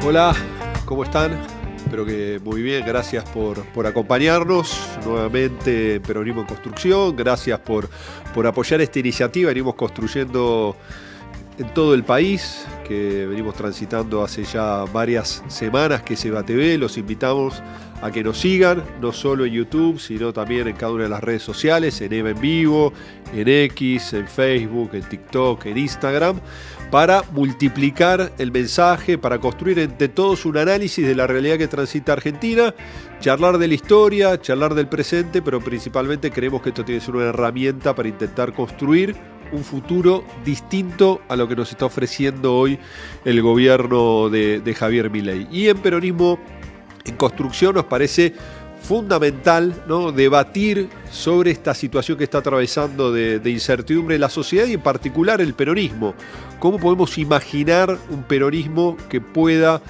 Hola, ¿cómo están? Espero que muy bien, gracias por acompañarnos nuevamente en Peronismo en Construcción, gracias por apoyar esta iniciativa. Venimos construyendo en todo el país, que venimos transitando hace ya varias semanas, que es EVA TV. Los invitamos a que nos sigan, no solo en YouTube, sino también en cada una de las redes sociales, en EVA en Vivo, en X, en Facebook, en TikTok, en Instagram, para multiplicar el mensaje, para construir entre todos un análisis de la realidad que transita Argentina, charlar de la historia, charlar del presente, pero principalmente creemos que esto tiene que ser una herramienta para intentar construir un futuro distinto a lo que nos está ofreciendo hoy el gobierno de Javier Milei. Y en Peronismo en Construcción nos parece fundamental, ¿no?, debatir sobre esta situación que está atravesando de incertidumbre en la sociedad y en particular el peronismo. ¿Cómo podemos imaginar un peronismo que pueda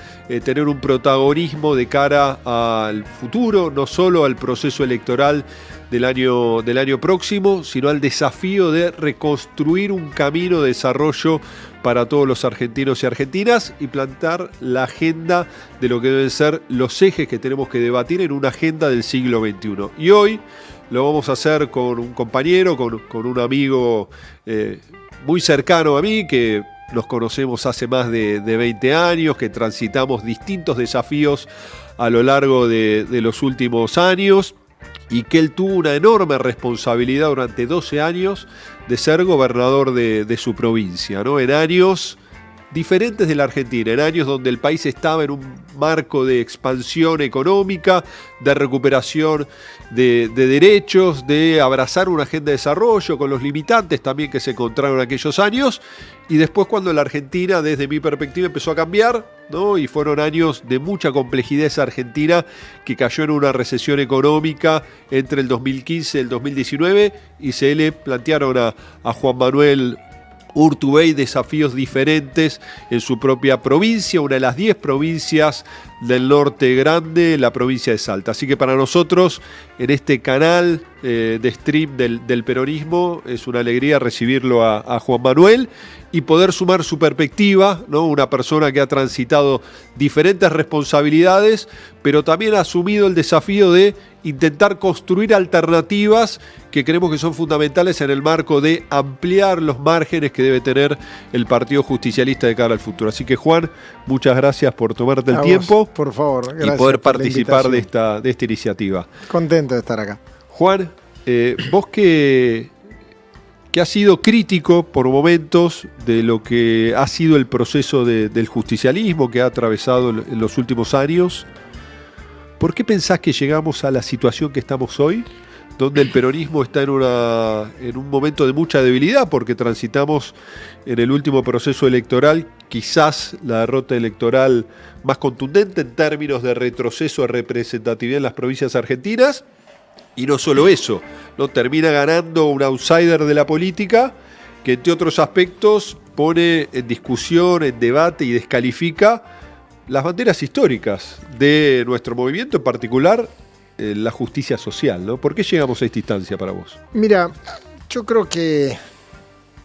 tener un protagonismo de cara al futuro, no solo al proceso electoral del año próximo, sino al desafío de reconstruir un camino de desarrollo para todos los argentinos y argentinas y plantar la agenda de lo que deben ser los ejes que tenemos que debatir en una agenda del siglo XXI? Y hoy lo vamos a hacer con un compañero, con un amigo muy cercano a mí, que nos conocemos hace más de 20 años, que transitamos distintos desafíos a lo largo de los últimos años, y que él tuvo una enorme responsabilidad durante 12 años de ser gobernador de su provincia, ¿no? En años diferentes de la Argentina, en años donde el país estaba en un marco de expansión económica, de recuperación de derechos, de abrazar una agenda de desarrollo con los limitantes también que se encontraron en aquellos años, y después cuando la Argentina, desde mi perspectiva, empezó a cambiar, ¿no? Y fueron años de mucha complejidad esa Argentina, que cayó en una recesión económica entre el 2015 y el 2019, y se le plantearon a Juan Manuel Urtubey desafíos diferentes en su propia provincia, una de las 10 provincias del norte grande, la provincia de Salta. Así que para nosotros, en este canal de stream del peronismo, es una alegría recibirlo a Juan Manuel y poder sumar su perspectiva, ¿no? Una persona que ha transitado diferentes responsabilidades, pero también ha asumido el desafío de intentar construir alternativas que creemos que son fundamentales en el marco de ampliar los márgenes que debe tener el Partido Justicialista de cara al futuro. Así que, Juan, muchas gracias por tomarte el tiempo, por favor, gracias, y poder participar de esta iniciativa. Contento de estar acá. Juan, vos que has sido crítico por momentos de lo que ha sido el proceso del justicialismo que ha atravesado en los últimos años, ¿por qué pensás que llegamos a la situación que estamos hoy, donde el peronismo está en un momento de mucha debilidad, porque transitamos en el último proceso electoral quizás la derrota electoral más contundente en términos de retroceso de representatividad en las provincias argentinas? Y no solo eso, ¿no? Termina ganando un outsider de la política que, entre otros aspectos, pone en discusión, en debate y descalifica las banderas históricas de nuestro movimiento, en particular la justicia social, ¿no? ¿Por qué llegamos a esta instancia para vos? Mira, yo creo que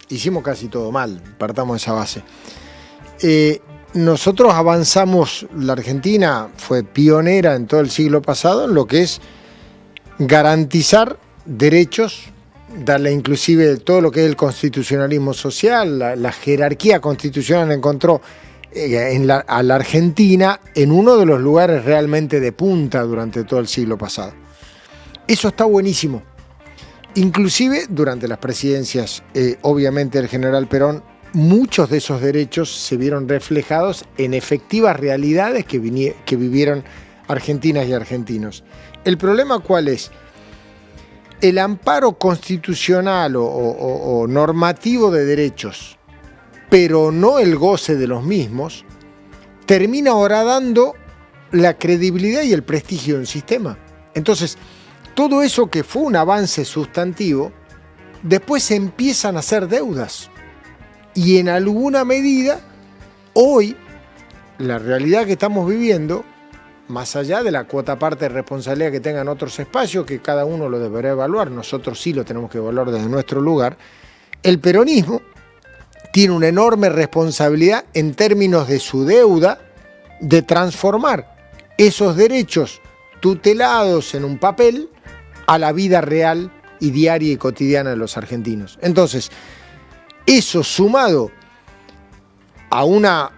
hicimos casi todo mal, partamos de esa base. Nosotros avanzamos, la Argentina fue pionera en todo el siglo pasado en lo que es garantizar derechos, darle inclusive todo lo que es el constitucionalismo social, la jerarquía constitucional encontró a la Argentina en uno de los lugares realmente de punta durante todo el siglo pasado. Eso está buenísimo. Inclusive durante las presidencias, obviamente, del general Perón, muchos de esos derechos se vieron reflejados en efectivas realidades que vivieron argentinas y argentinos. ¿El problema cuál es? El amparo constitucional o normativo de derechos, pero no el goce de los mismos, termina horadando la credibilidad y el prestigio de un sistema. Entonces, todo eso que fue un avance sustantivo, después se empiezan a hacer deudas. Y en alguna medida, hoy, la realidad que estamos viviendo, más allá de la cuota parte de responsabilidad que tengan otros espacios, que cada uno lo deberá evaluar, nosotros sí lo tenemos que evaluar desde nuestro lugar, el peronismo tiene una enorme responsabilidad en términos de su deuda de transformar esos derechos tutelados en un papel a la vida real y diaria y cotidiana de los argentinos. Entonces, eso sumado a una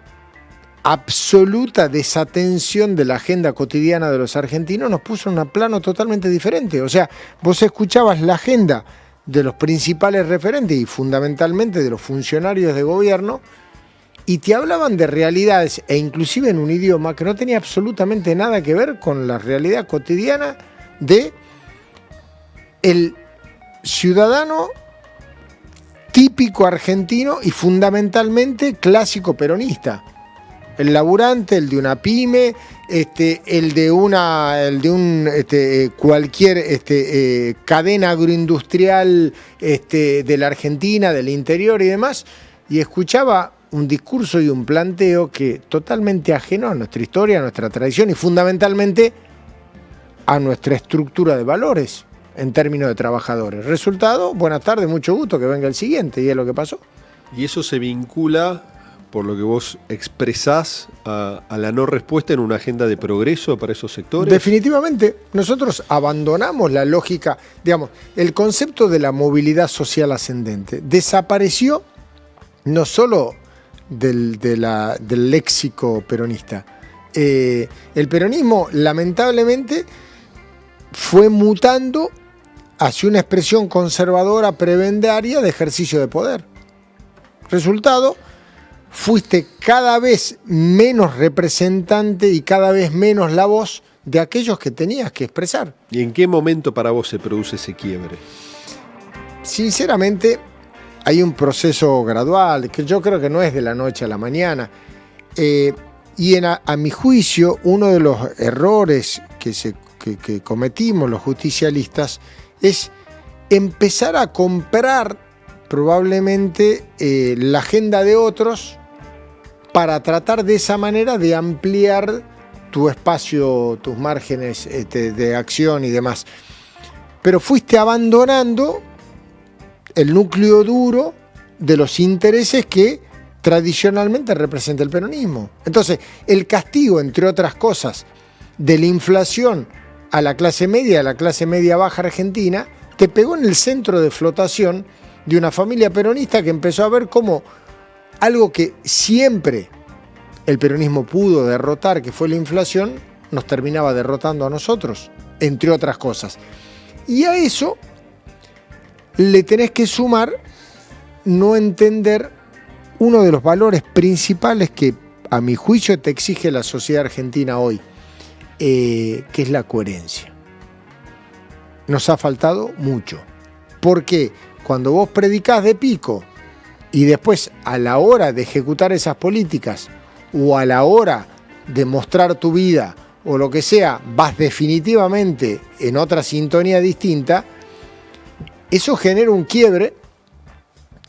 absoluta desatención de la agenda cotidiana de los argentinos nos puso en un plano totalmente diferente. O sea, vos escuchabas la agenda de los principales referentes y fundamentalmente de los funcionarios de gobierno y te hablaban de realidades e inclusive en un idioma que no tenía absolutamente nada que ver con la realidad cotidiana de el ciudadano típico argentino y fundamentalmente clásico peronista. El laburante, el de una pyme, cualquier cadena agroindustrial de la Argentina, del interior y demás, y escuchaba un discurso y un planteo que totalmente ajeno a nuestra historia, a nuestra tradición y fundamentalmente a nuestra estructura de valores en términos de trabajadores. Resultado, buenas tardes, mucho gusto, que venga el siguiente, y es lo que pasó. Y eso se vincula, por lo que vos expresás, a la no respuesta en una agenda de progreso para esos sectores. Definitivamente, nosotros abandonamos la lógica, digamos, el concepto de la movilidad social ascendente. Desapareció no solo del léxico peronista. El peronismo, lamentablemente, fue mutando hacia una expresión conservadora prebendaria de ejercicio de poder. Resultado, fuiste cada vez menos representante y cada vez menos la voz de aquellos que tenías que expresar. ¿Y en qué momento para vos se produce ese quiebre? Sinceramente, hay un proceso gradual, que yo creo que no es de la noche a la mañana. A mi juicio, uno de los errores que cometimos los justicialistas es empezar a comprar probablemente la agenda de otros para tratar de esa manera de ampliar tu espacio, tus márgenes de acción y demás. Pero fuiste abandonando el núcleo duro de los intereses que tradicionalmente representa el peronismo. Entonces, el castigo, entre otras cosas, de la inflación a la clase media baja argentina, te pegó en el centro de flotación de una familia peronista que empezó a ver como algo que siempre el peronismo pudo derrotar, que fue la inflación, nos terminaba derrotando a nosotros, entre otras cosas. Y a eso le tenés que sumar no entender uno de los valores principales que, a mi juicio, te exige la sociedad argentina hoy, que es la coherencia. Nos ha faltado mucho, porque cuando vos predicás de pico y después a la hora de ejecutar esas políticas o a la hora de mostrar tu vida o lo que sea, vas definitivamente en otra sintonía distinta, eso genera un quiebre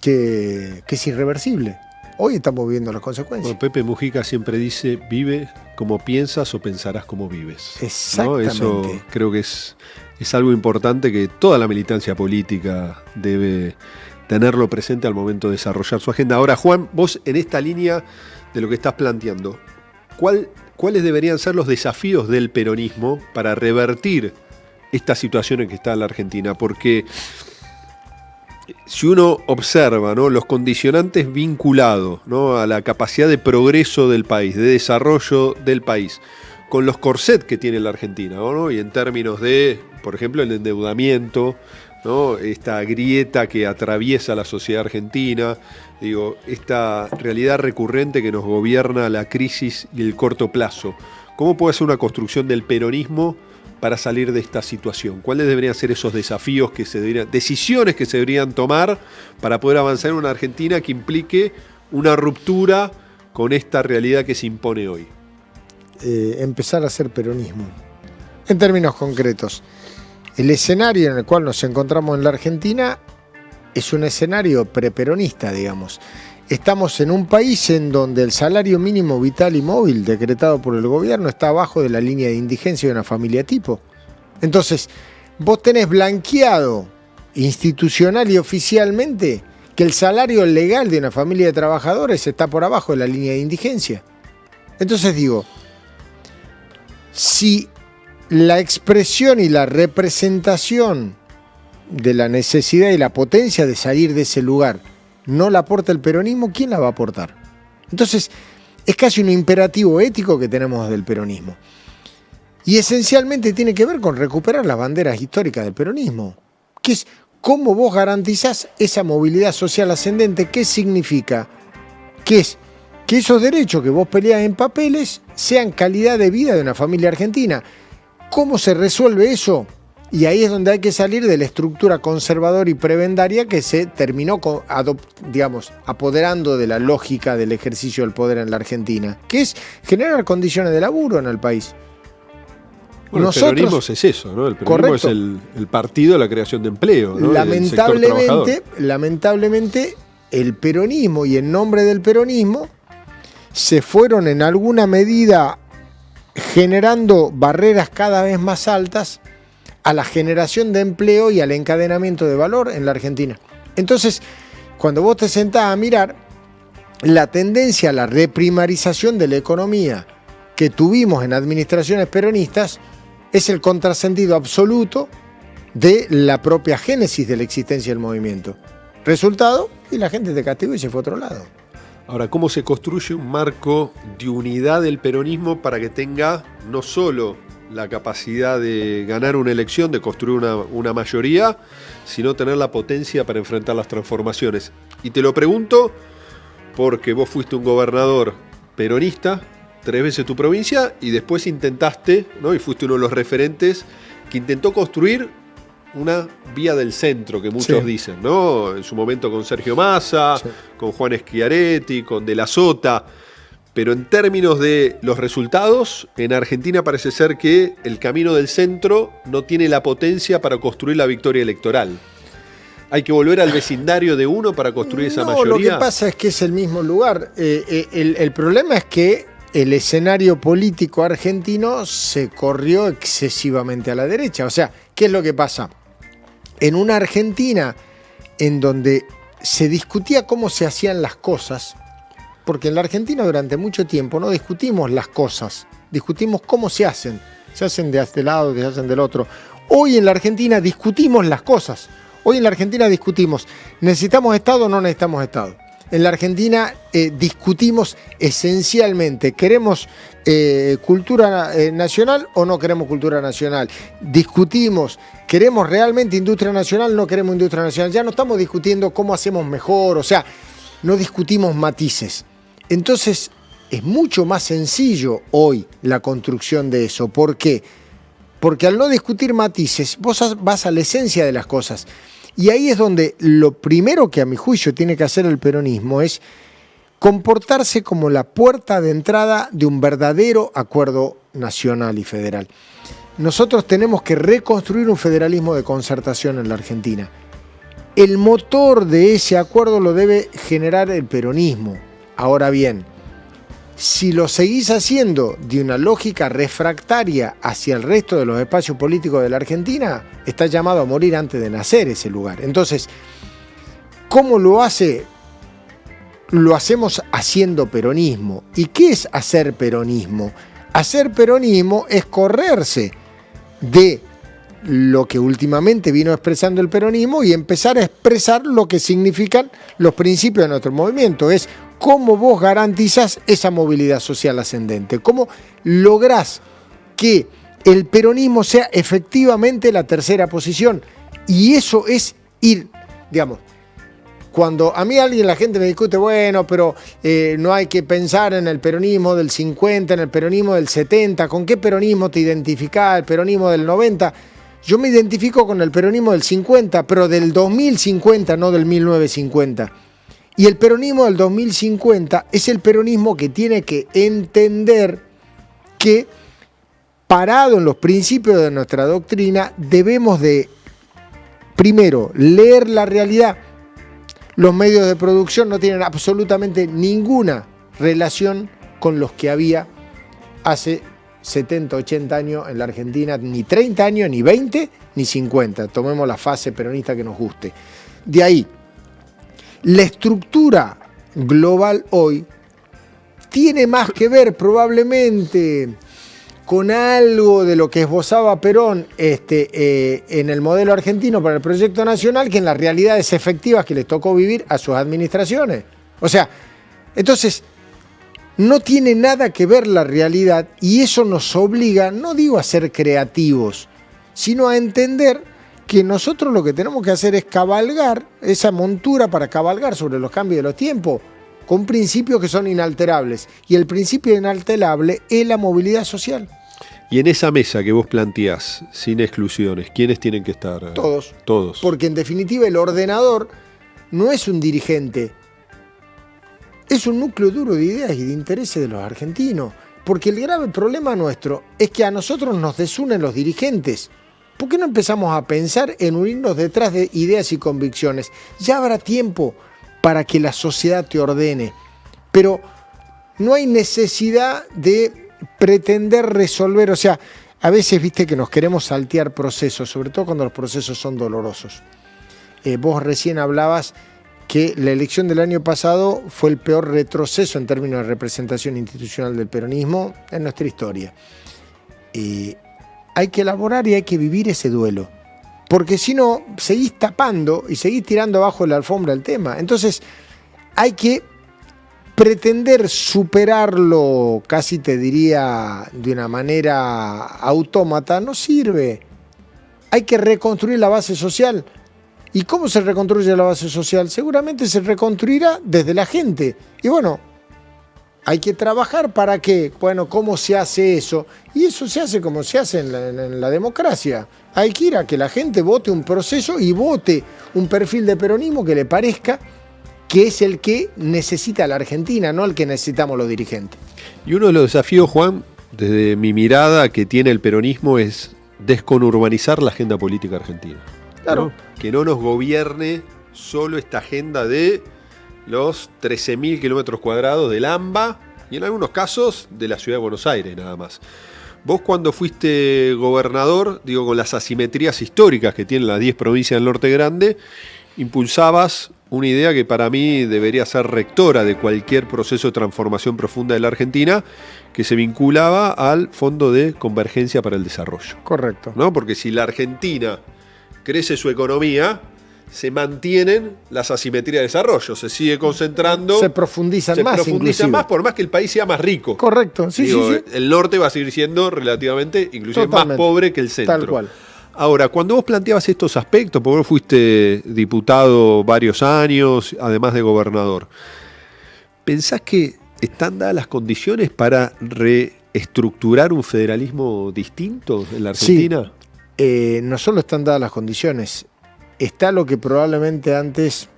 que es irreversible. Hoy estamos viendo las consecuencias. Bueno, Pepe Mujica siempre dice, vive como piensas o pensarás como vives. Exactamente. ¿No? Eso creo que es algo importante que toda la militancia política debe tenerlo presente al momento de desarrollar su agenda. Ahora, Juan, vos en esta línea de lo que estás planteando, ¿cuáles deberían ser los desafíos del peronismo para revertir esta situación en que está la Argentina? Porque si uno observa, ¿no?, los condicionantes vinculados, ¿no?, a la capacidad de progreso del país, de desarrollo del país, con los corsets que tiene la Argentina, ¿no?, y en términos de, por ejemplo, el endeudamiento, ¿no?, esta grieta que atraviesa la sociedad argentina, esta realidad recurrente que nos gobierna la crisis y el corto plazo. ¿Cómo puede ser una construcción del peronismo para salir de esta situación? ¿Cuáles deberían ser esos desafíos decisiones que se deberían tomar para poder avanzar en una Argentina que implique una ruptura con esta realidad que se impone hoy? Empezar a hacer peronismo. En términos concretos, el escenario en el cual nos encontramos en la Argentina es un escenario preperonista, digamos. Estamos en un país en donde el salario mínimo vital y móvil decretado por el gobierno está abajo de la línea de indigencia de una familia tipo. Entonces, vos tenés blanqueado institucional y oficialmente que el salario legal de una familia de trabajadores está por abajo de la línea de indigencia. Entonces digo, Si la expresión y la representación de la necesidad y la potencia de salir de ese lugar no la aporta el peronismo, ¿quién la va a aportar? Entonces, es casi un imperativo ético que tenemos del peronismo. Y esencialmente tiene que ver con recuperar las banderas históricas del peronismo, que es cómo vos garantizás esa movilidad social ascendente. ¿Qué significa? Que es que esos derechos que vos peleás en papeles sean calidad de vida de una familia argentina. ¿Cómo se resuelve eso? Y ahí es donde hay que salir de la estructura conservadora y prebendaria que se terminó, apoderando de la lógica del ejercicio del poder en la Argentina, que es generar condiciones de laburo en el país. Bueno, el peronismo es eso, ¿no? El peronismo es el partido de la creación de empleo, ¿no? Lamentablemente, el peronismo y en nombre del peronismo se fueron en alguna medida generando barreras cada vez más altas a la generación de empleo y al encadenamiento de valor en la Argentina. Entonces, cuando vos te sentás a mirar la tendencia a la reprimarización de la economía que tuvimos en administraciones peronistas, es el contrasentido absoluto de la propia génesis de la existencia del movimiento. Resultado, y la gente te castigó y se fue a otro lado. Ahora, ¿cómo se construye un marco de unidad del peronismo para que tenga no solo la capacidad de ganar una elección, de construir una mayoría, sino tener la potencia para enfrentar las transformaciones? Y te lo pregunto porque vos fuiste un gobernador peronista 3 veces tu provincia y después intentaste, ¿no? Y fuiste uno de los referentes que intentó construir una vía del centro, que muchos dicen, ¿no? En su momento con Sergio Massa, con Juan Schiaretti, con De la Sota. Pero en términos de los resultados, en Argentina parece ser que el camino del centro no tiene la potencia para construir la victoria electoral. ¿Hay que volver al vecindario de uno para construir esa mayoría? Lo que pasa es que es el mismo lugar. El problema es que el escenario político argentino se corrió excesivamente a la derecha. O sea, ¿qué es lo que pasa? En una Argentina en donde se discutía cómo se hacían las cosas, porque en la Argentina durante mucho tiempo no discutimos las cosas, discutimos cómo se hacen de este lado, se hacen del otro. Hoy en la Argentina discutimos las cosas, hoy en la Argentina discutimos, ¿necesitamos Estado o no necesitamos Estado? En la Argentina discutimos esencialmente, ¿queremos cultura nacional o no queremos cultura nacional? Discutimos, ¿queremos realmente industria nacional o no queremos industria nacional? Ya no estamos discutiendo cómo hacemos mejor, o sea, no discutimos matices. Entonces, es mucho más sencillo hoy la construcción de eso. ¿Por qué? Porque al no discutir matices, vos vas a la esencia de las cosas. Y ahí es donde lo primero que a mi juicio tiene que hacer el peronismo es comportarse como la puerta de entrada de un verdadero acuerdo nacional y federal. Nosotros tenemos que reconstruir un federalismo de concertación en la Argentina. El motor de ese acuerdo lo debe generar el peronismo. Ahora bien, si lo seguís haciendo de una lógica refractaria hacia el resto de los espacios políticos de la Argentina, está llamado a morir antes de nacer ese lugar. Entonces, ¿cómo lo hace? Lo hacemos haciendo peronismo. ¿Y qué es hacer peronismo? Hacer peronismo es correrse de lo que últimamente vino expresando el peronismo y empezar a expresar lo que significan los principios de nuestro movimiento. Es cómo vos garantizás esa movilidad social ascendente, cómo lográs que el peronismo sea efectivamente la tercera posición. Y eso es ir, cuando a mí la gente me discute, bueno, pero no hay que pensar en el peronismo del 50, en el peronismo del 70, ¿con qué peronismo te identificás? ¿El peronismo del 90? Yo me identifico con el peronismo del 50, pero del 2050, no del 1950. Y el peronismo del 2050 es el peronismo que tiene que entender que, parado en los principios de nuestra doctrina, debemos de, primero, leer la realidad. Los medios de producción no tienen absolutamente ninguna relación con los que había hace 70, 80 años en la Argentina, ni 30 años, ni 20, ni 50. Tomemos la fase peronista que nos guste. De ahí, la estructura global hoy tiene más que ver probablemente con algo de lo que esbozaba Perón en el modelo argentino para el proyecto nacional que en las realidades efectivas que les tocó vivir a sus administraciones. O sea, entonces, no tiene nada que ver la realidad y eso nos obliga, no digo a ser creativos, sino a entender que nosotros lo que tenemos que hacer es cabalgar esa montura para cabalgar sobre los cambios de los tiempos con principios que son inalterables. Y el principio inalterable es la movilidad social. Y en esa mesa que vos planteás, sin exclusiones, ¿quiénes tienen que estar? Todos. Todos. Porque en definitiva el ordenador no es un dirigente, es un núcleo duro de ideas y de intereses de los argentinos. Porque el grave problema nuestro es que a nosotros nos desunen los dirigentes. ¿Por qué no empezamos a pensar en unirnos detrás de ideas y convicciones? Ya habrá tiempo para que la sociedad te ordene, pero no hay necesidad de pretender resolver, o sea, a veces viste que nos queremos saltear procesos, sobre todo cuando los procesos son dolorosos. Vos recién hablabas que la elección del año pasado fue el peor retroceso en términos de representación institucional del peronismo en nuestra historia. Hay que elaborar y hay que vivir ese duelo, porque si no, seguís tapando y seguís tirando abajo de la alfombra el tema. Entonces, hay que pretender superarlo, casi te diría de una manera autómata, no sirve. Hay que reconstruir la base social. ¿Y cómo se reconstruye la base social? Seguramente se reconstruirá desde la gente. Y bueno, hay que trabajar para qué. Bueno, ¿cómo se hace eso? Y eso se hace como se hace en la democracia. Hay que ir a que la gente vote un proceso y vote un perfil de peronismo que le parezca que es el que necesita la Argentina, no el que necesitamos los dirigentes. Y uno de los desafíos, Juan, desde mi mirada que tiene el peronismo es desconurbanizar la agenda política argentina. Claro. ¿No? Que no nos gobierne solo esta agenda de los 13.000 kilómetros cuadrados del AMBA y en algunos casos de la ciudad de Buenos Aires nada más. Vos cuando fuiste gobernador, digo, con las asimetrías históricas que tienen las 10 provincias del Norte Grande, impulsabas una idea que para mí debería ser rectora de cualquier proceso de transformación profunda de la Argentina, que se vinculaba al Fondo de Convergencia para el Desarrollo. Correcto. ¿No? Porque si la Argentina crece su economía, se mantienen las asimetrías de desarrollo, se sigue concentrando. Se profundizan más, por más que el país sea más rico. Correcto, sí, Digo, sí. El norte va a seguir siendo relativamente, inclusive totalmente más pobre que el centro. Tal cual. Ahora, cuando vos planteabas estos aspectos, porque vos fuiste diputado varios años, además de gobernador, ¿pensás que están dadas las condiciones para reestructurar un federalismo distinto en la Argentina? Sí, no solo están dadas las condiciones, está lo que probablemente antes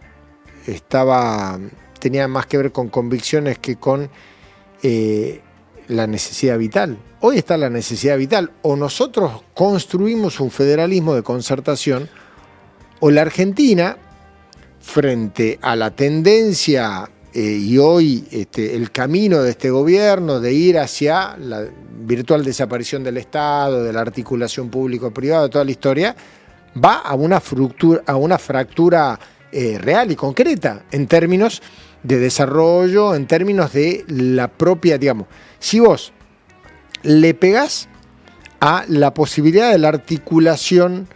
tenía más que ver con convicciones que con la necesidad vital. Hoy está la necesidad vital. O nosotros construimos un federalismo de concertación, o la Argentina, frente a la tendencia y hoy el camino de este gobierno de ir hacia la virtual desaparición del Estado, de la articulación público-privada, de toda la historia, va a una fractura real y concreta en términos de desarrollo, en términos de la propia, digamos, si vos le pegás a la posibilidad de la articulación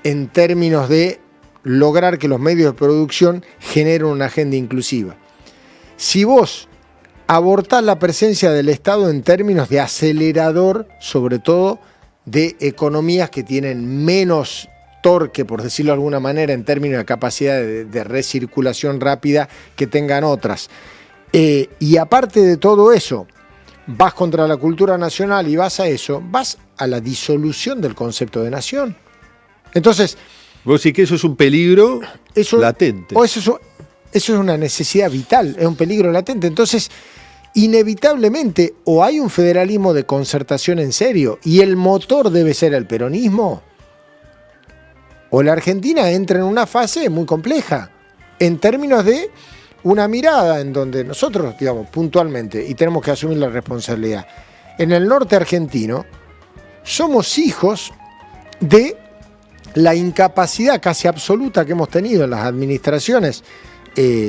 en términos de lograr que los medios de producción generen una agenda inclusiva. Si vos abortás la presencia del Estado en términos de acelerador, sobre todo de economías que tienen menos torque, por decirlo de alguna manera, en términos de capacidad de recirculación rápida que tengan otras. Y aparte de todo eso, vas contra la cultura nacional y vas a eso, vas a la disolución del concepto de nación. Entonces, vos decís que eso es un peligro latente. O eso es una necesidad vital, es un peligro latente. Entonces, inevitablemente, o hay un federalismo de concertación en serio y el motor debe ser el peronismo, o la Argentina entra en una fase muy compleja en términos de una mirada en donde nosotros, digamos, puntualmente, y tenemos que asumir la responsabilidad, en el norte argentino somos hijos de la incapacidad casi absoluta que hemos tenido en las administraciones,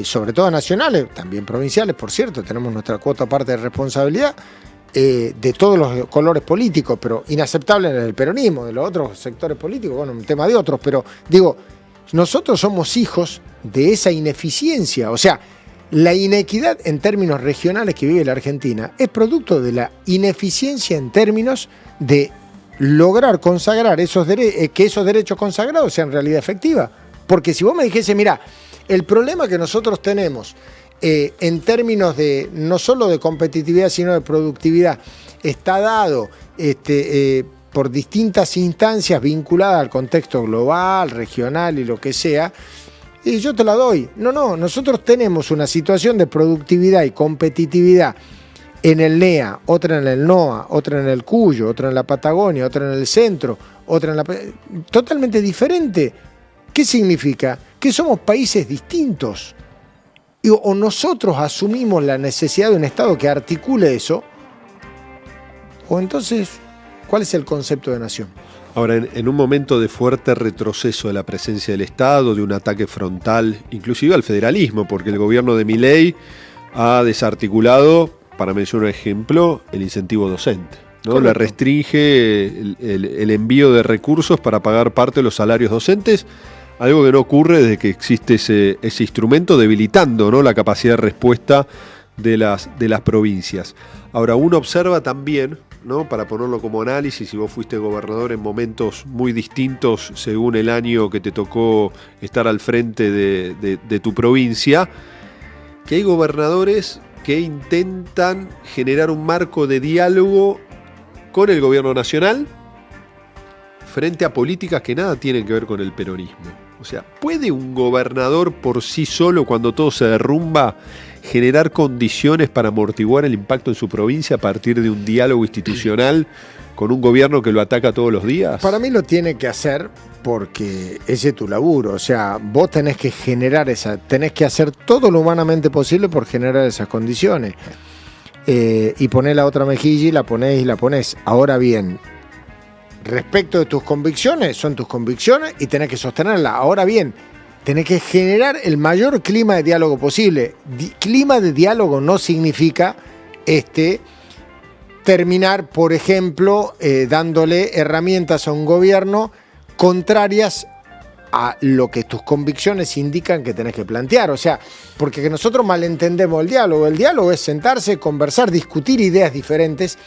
sobre todo nacionales, también provinciales, por cierto, tenemos nuestra cuota aparte de responsabilidad, de todos los colores políticos, pero inaceptable en el peronismo, de los otros sectores políticos, bueno, un tema de otros, pero digo, nosotros somos hijos de esa ineficiencia, o sea, la inequidad en términos regionales que vive la Argentina es producto de la ineficiencia en términos de lograr consagrar que esos derechos consagrados sean realidad efectiva. Porque si vos me dijese, mira, el problema que nosotros tenemos en términos de no solo de competitividad, sino de productividad, está dado por distintas instancias vinculadas al contexto global, regional y lo que sea, y yo te la doy. No, nosotros tenemos una situación de productividad y competitividad en el NEA, otra en el NOA, otra en el Cuyo, otra en la Patagonia, otra en el centro, otra en la... totalmente diferente. ¿Qué significa? Que somos países distintos. O nosotros asumimos la necesidad de un Estado que articule eso, o entonces, ¿cuál es el concepto de nación? Ahora, en un momento de fuerte retroceso de la presencia del Estado, de un ataque frontal, inclusive al federalismo, porque el gobierno de Milei ha desarticulado, para mencionar un ejemplo, el incentivo docente, ¿no? Le restringe el envío de recursos para pagar parte de los salarios docentes, algo que no ocurre desde que existe ese instrumento, debilitando, ¿no?, la capacidad de respuesta de las provincias. Ahora, uno observa también, ¿no?, para ponerlo como análisis, si vos fuiste gobernador en momentos muy distintos según el año que te tocó estar al frente de tu provincia, que hay gobernadores que intentan generar un marco de diálogo con el gobierno nacional frente a políticas que nada tienen que ver con el peronismo. O sea, ¿puede un gobernador por sí solo, cuando todo se derrumba, generar condiciones para amortiguar el impacto en su provincia a partir de un diálogo institucional con un gobierno que lo ataca todos los días? Para mí lo tiene que hacer porque ese es tu laburo. O sea, vos tenés que tenés que hacer todo lo humanamente posible por generar esas condiciones. Y poner la otra mejilla y la ponés. Ahora bien, respecto de tus convicciones, son tus convicciones y tenés que sostenerlas. Ahora bien, tenés que generar el mayor clima de diálogo posible. Clima de diálogo no significa terminar, por ejemplo, dándole herramientas a un gobierno contrarias a lo que tus convicciones indican que tenés que plantear. O sea, porque nosotros malentendemos el diálogo. El diálogo es sentarse, conversar, discutir ideas diferentes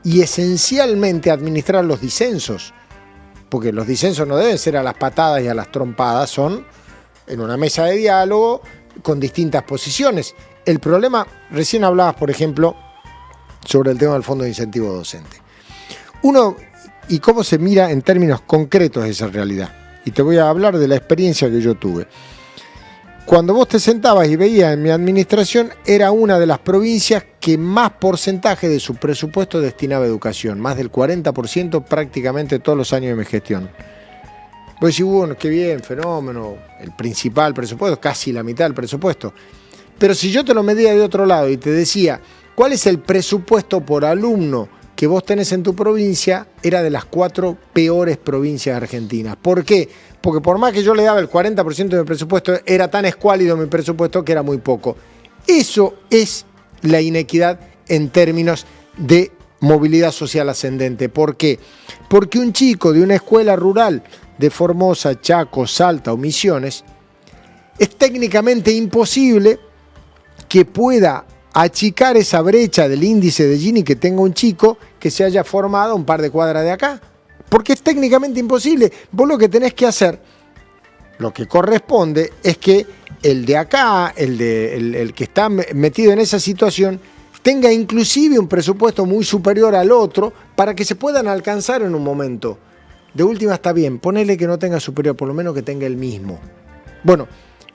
y esencialmente administrar los disensos, porque los disensos no deben ser a las patadas y a las trompadas, son en una mesa de diálogo con distintas posiciones. El problema, recién hablabas, por ejemplo, sobre el tema del Fondo de Incentivo Docente. Y cómo se mira en términos concretos esa realidad. Y te voy a hablar de la experiencia que yo tuve. Cuando vos te sentabas y veías en mi administración, era una de las provincias que más porcentaje de su presupuesto destinaba a educación, más del 40% prácticamente todos los años de mi gestión. Vos decís, bueno, qué bien, fenómeno, el principal presupuesto, casi la mitad del presupuesto. Pero si yo te lo medía de otro lado y te decía, ¿cuál es el presupuesto por alumno que vos tenés en tu provincia? Era de las 4 peores provincias argentinas. ¿Por qué? Porque por más que yo le daba el 40% de mi presupuesto, era tan escuálido mi presupuesto que era muy poco. Eso es la inequidad en términos de movilidad social ascendente. ¿Por qué? Porque un chico de una escuela rural de Formosa, Chaco, Salta o Misiones, es técnicamente imposible que pueda achicar esa brecha del índice de Gini que tenga un chico que se haya formado a un par de cuadras de acá. Porque es técnicamente imposible. Vos lo que tenés que hacer, lo que corresponde, es que el de acá, el que está metido en esa situación, tenga inclusive un presupuesto muy superior al otro para que se puedan alcanzar en un momento. De última está bien, ponele que no tenga superior, por lo menos que tenga el mismo. Bueno,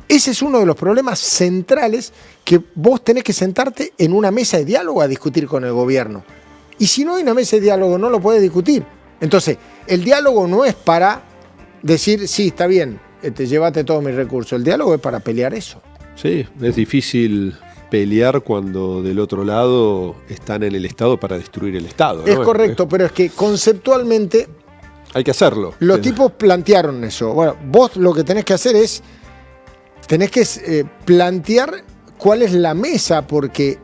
ese es uno de los problemas centrales que vos tenés que sentarte en una mesa de diálogo a discutir con el gobierno. Y si no hay una mesa de diálogo, no lo podés discutir. Entonces, el diálogo no es para decir, sí, está bien, llévate todos mis recursos. El diálogo es para pelear eso. Sí, es difícil pelear cuando del otro lado están en el Estado para destruir el Estado, ¿no? Es correcto, pero es que conceptualmente hay que hacerlo. Los tipos plantearon eso. Bueno, vos lo que tenés que hacer es, tenés que plantear cuál es la mesa, porque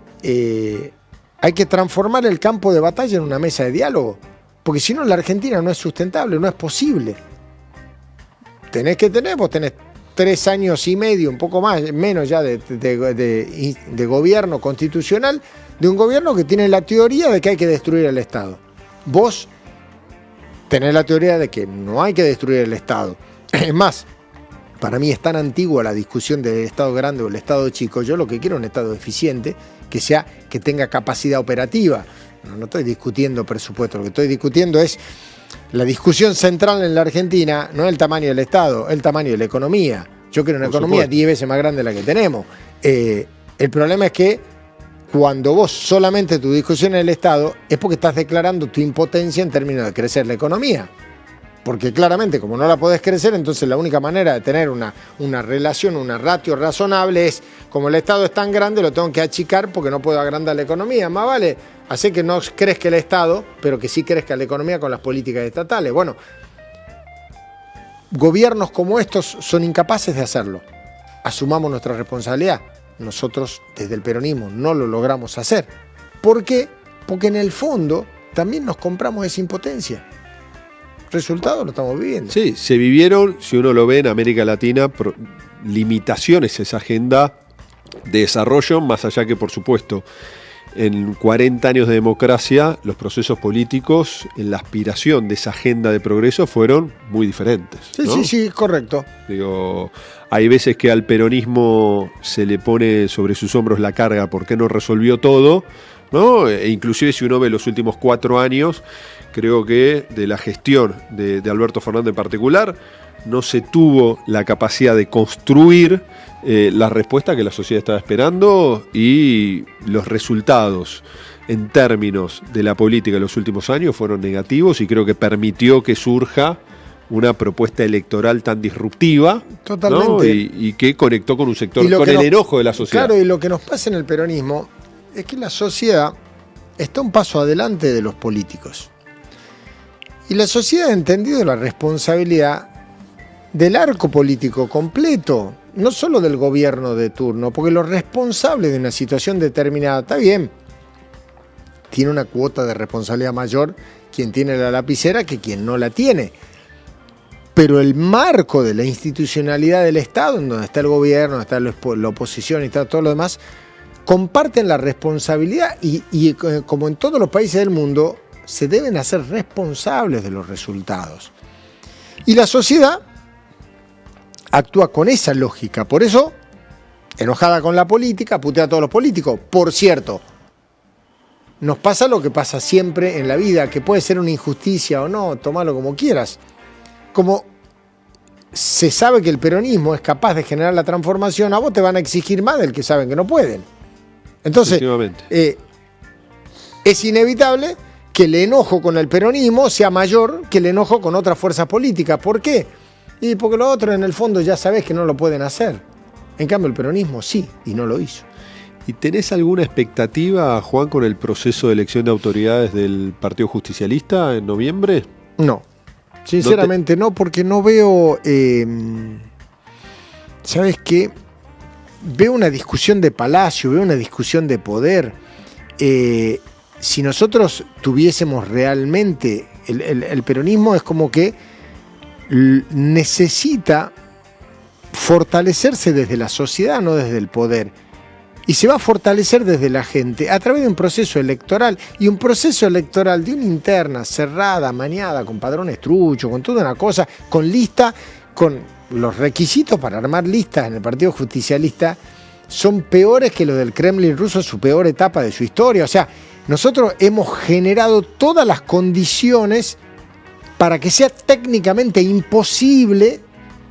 Hay que transformar el campo de batalla en una mesa de diálogo, porque si no la Argentina no es sustentable, no es posible. Vos tenés 3 años y medio, un poco más, menos ya de gobierno constitucional, de un gobierno que tiene la teoría de que hay que destruir el Estado. Vos tenés la teoría de que no hay que destruir el Estado. Es más, para mí es tan antigua la discusión del Estado grande o el Estado chico. Yo lo que quiero es un Estado eficiente, que tenga capacidad operativa. No estoy discutiendo presupuesto, lo que estoy discutiendo es la discusión central en la Argentina, no es el tamaño del Estado, es el tamaño de la economía. Yo quiero una economía 10 veces más grande de la que tenemos. El problema es que cuando vos solamente tu discusión en el Estado es porque estás declarando tu impotencia en términos de crecer la economía. Porque claramente, como no la podés crecer, entonces la única manera de tener una relación, una ratio razonable es, como el Estado es tan grande, lo tengo que achicar porque no puedo agrandar la economía. Más vale hacer que no crezca el Estado, pero que sí crezca la economía con las políticas estatales. Bueno, gobiernos como estos son incapaces de hacerlo. Asumamos nuestra responsabilidad. Nosotros, desde el peronismo, no lo logramos hacer. ¿Por qué? Porque en el fondo también nos compramos esa impotencia. Resultado lo estamos viviendo. Sí, se vivieron, si uno lo ve en América Latina, limitaciones a esa agenda de desarrollo, más allá que, por supuesto, en 40 años de democracia, los procesos políticos en la aspiración de esa agenda de progreso fueron muy diferentes, ¿no? Sí, correcto. Digo, hay veces que al peronismo se le pone sobre sus hombros la carga porque no resolvió todo, ¿no? E inclusive si uno ve los últimos 4 años, creo que de la gestión de Alberto Fernández en particular, no se tuvo la capacidad de construir la respuesta que la sociedad estaba esperando, y los resultados en términos de la política en los últimos años fueron negativos, y creo que permitió que surja una propuesta electoral tan disruptiva, totalmente, ¿no? y que conectó con un sector, con el enojo de la sociedad. Claro, y lo que nos pasa en el peronismo es que la sociedad está un paso adelante de los políticos. Y la sociedad ha entendido la responsabilidad del arco político completo, no solo del gobierno de turno, porque los responsables de una situación determinada, está bien, tiene una cuota de responsabilidad mayor quien tiene la lapicera que quien no la tiene. Pero el marco de la institucionalidad del Estado, en donde está el gobierno, está la oposición y está todo lo demás, comparten la responsabilidad y como en todos los países del mundo, se deben hacer responsables de los resultados. Y la sociedad actúa con esa lógica. Por eso, enojada con la política, putea a todos los políticos. Por cierto, nos pasa lo que pasa siempre en la vida, que puede ser una injusticia o no, tomalo como quieras. Como se sabe que el peronismo es capaz de generar la transformación, a vos te van a exigir más del que saben que no pueden. Entonces, es inevitable que el enojo con el peronismo sea mayor que el enojo con otras fuerzas políticas. ¿Por qué? Y porque los otros en el fondo ya sabés que no lo pueden hacer. En cambio el peronismo sí, y no lo hizo. ¿Y tenés alguna expectativa, Juan, con el proceso de elección de autoridades del Partido Justicialista en noviembre? No, sinceramente no, porque no veo... ¿Sabes qué? Veo una discusión de palacio, veo una discusión de poder. Si nosotros tuviésemos realmente... El peronismo es como que necesita fortalecerse desde la sociedad, no desde el poder. Y se va a fortalecer desde la gente a través de un proceso electoral. Y un proceso electoral de una interna cerrada, maniada, con padrones truchos, con toda una cosa, con lista, con los requisitos para armar listas en el Partido Justicialista, son peores que los del Kremlin ruso en su peor etapa de su historia. O sea, nosotros hemos generado todas las condiciones para que sea técnicamente imposible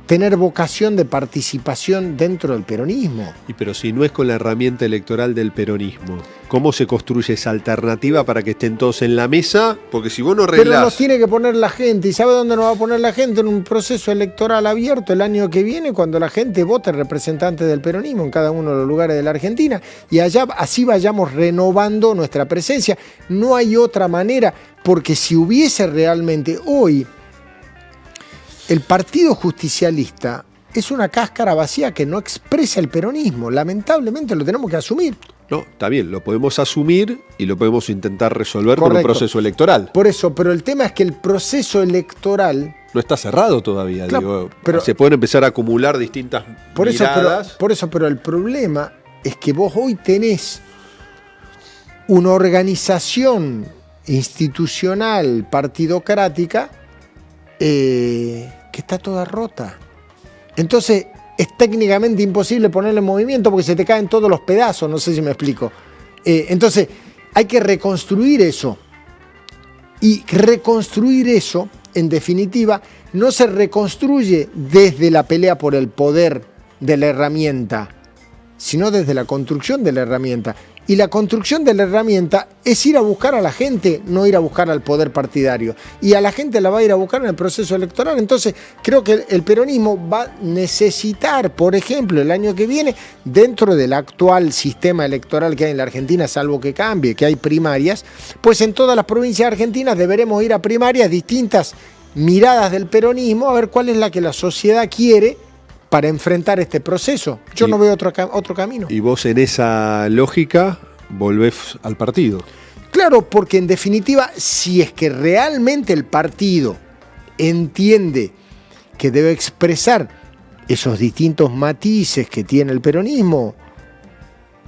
tener vocación de participación dentro del peronismo. Y pero si no es con la herramienta electoral del peronismo, ¿cómo se construye esa alternativa para que estén todos en la mesa? Porque si vos no arreglás... Pero nos tiene que poner la gente. ¿Y sabe dónde nos va a poner la gente? En un proceso electoral abierto el año que viene, cuando la gente vote representantes del peronismo en cada uno de los lugares de la Argentina. Y allá así vayamos renovando nuestra presencia. No hay otra manera, porque si hubiese realmente hoy... El Partido Justicialista es una cáscara vacía que no expresa el peronismo. Lamentablemente lo tenemos que asumir. No, está bien, lo podemos asumir y lo podemos intentar resolver con un Correcto. proceso electoral. Por eso, pero el tema es que el proceso electoral... No está cerrado todavía, Claro, digo. pero- Se pueden empezar a acumular distintas miradas. Pero el problema es que vos hoy tenés una organización institucional partidocrática que está toda rota. Entonces es técnicamente imposible ponerle en movimiento porque se te caen todos los pedazos, no sé si me explico. Entonces hay que reconstruir eso. Y reconstruir eso, en definitiva, no se reconstruye desde la pelea por el poder de la herramienta, sino desde la construcción de la herramienta. Y la construcción de la herramienta es ir a buscar a la gente, no ir a buscar al poder partidario. Y a la gente la va a ir a buscar en el proceso electoral. Entonces, creo que el peronismo va a necesitar, por ejemplo, el año que viene, dentro del actual sistema electoral que hay en la Argentina, salvo que cambie, que hay primarias, pues en todas las provincias argentinas deberemos ir a primarias, distintas miradas del peronismo, a ver cuál es la que la sociedad quiere para enfrentar este proceso. Yo no veo otro camino. Y vos en esa lógica volvés al partido. Claro, porque en definitiva, si es que realmente el partido entiende que debe expresar esos distintos matices que tiene el peronismo,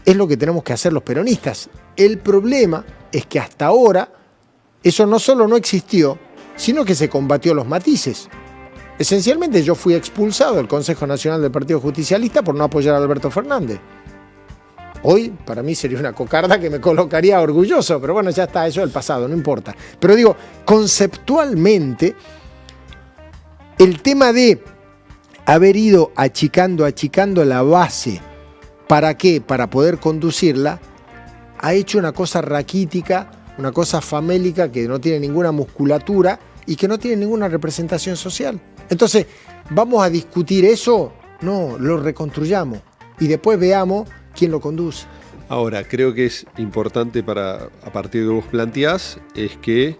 es lo que tenemos que hacer los peronistas. El problema es que hasta ahora eso no solo no existió, sino que se combatió los matices. Esencialmente yo fui expulsado del Consejo Nacional del Partido Justicialista por no apoyar a Alberto Fernández. Hoy para mí sería una cocarda que me colocaría orgulloso, pero bueno, ya está, eso es el pasado, no importa. Pero digo, conceptualmente, el tema de haber ido achicando la base, ¿para qué? Para poder conducirla, ha hecho una cosa raquítica, una cosa famélica que no tiene ninguna musculatura y que no tiene ninguna representación social. Entonces, ¿vamos a discutir eso? No, lo reconstruyamos y después veamos quién lo conduce. Ahora, creo que es importante a partir de lo que vos planteás, es que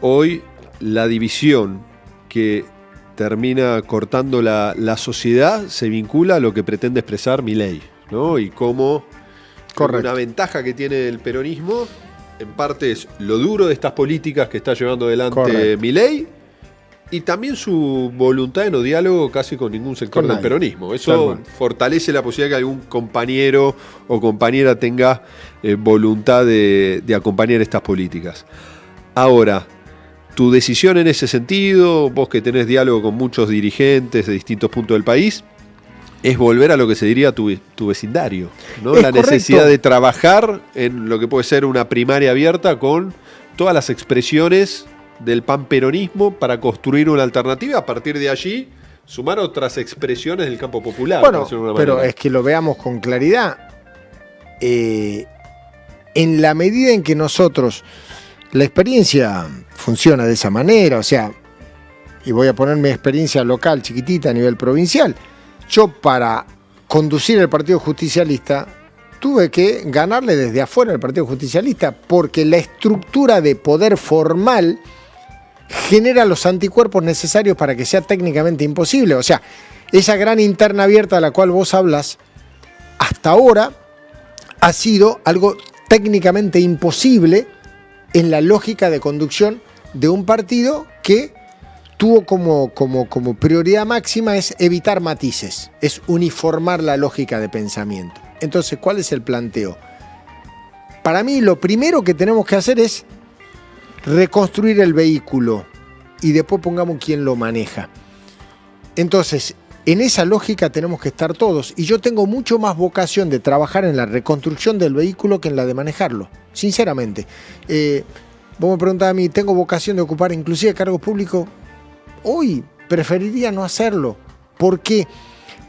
hoy la división que termina cortando la sociedad se vincula a lo que pretende expresar Milei, ¿no? Y cómo una ventaja que tiene el peronismo, en parte es lo duro de estas políticas que está llevando adelante Milei, y también su voluntad de no diálogo casi con ningún sector del peronismo. Eso fortalece la posibilidad que algún compañero o compañera tenga voluntad de acompañar estas políticas. Ahora, tu decisión en ese sentido, vos que tenés diálogo con muchos dirigentes de distintos puntos del país, es volver a lo que se diría tu vecindario, ¿no? La necesidad de trabajar en lo que puede ser una primaria abierta con todas las expresiones del panperonismo para construir una alternativa, a partir de allí sumar otras expresiones del campo popular. Bueno, pero es que lo veamos con claridad. En la medida en que nosotros, la experiencia funciona de esa manera, o sea, y voy a poner mi experiencia local, chiquitita, a nivel provincial, yo para conducir el Partido Justicialista tuve que ganarle desde afuera al Partido Justicialista, porque la estructura de poder formal genera los anticuerpos necesarios para que sea técnicamente imposible. O sea, esa gran interna abierta de la cual vos hablas, hasta ahora ha sido algo técnicamente imposible en la lógica de conducción de un partido que tuvo como prioridad máxima es evitar matices, es uniformar la lógica de pensamiento. Entonces, ¿cuál es el planteo? Para mí, lo primero que tenemos que hacer es reconstruir el vehículo y después pongamos quién lo maneja. Entonces, en esa lógica tenemos que estar todos, y yo tengo mucho más vocación de trabajar en la reconstrucción del vehículo que en la de manejarlo, sinceramente. Vos me preguntás a mí, ¿tengo vocación de ocupar inclusive cargos públicos? Hoy preferiría no hacerlo. ¿Por qué?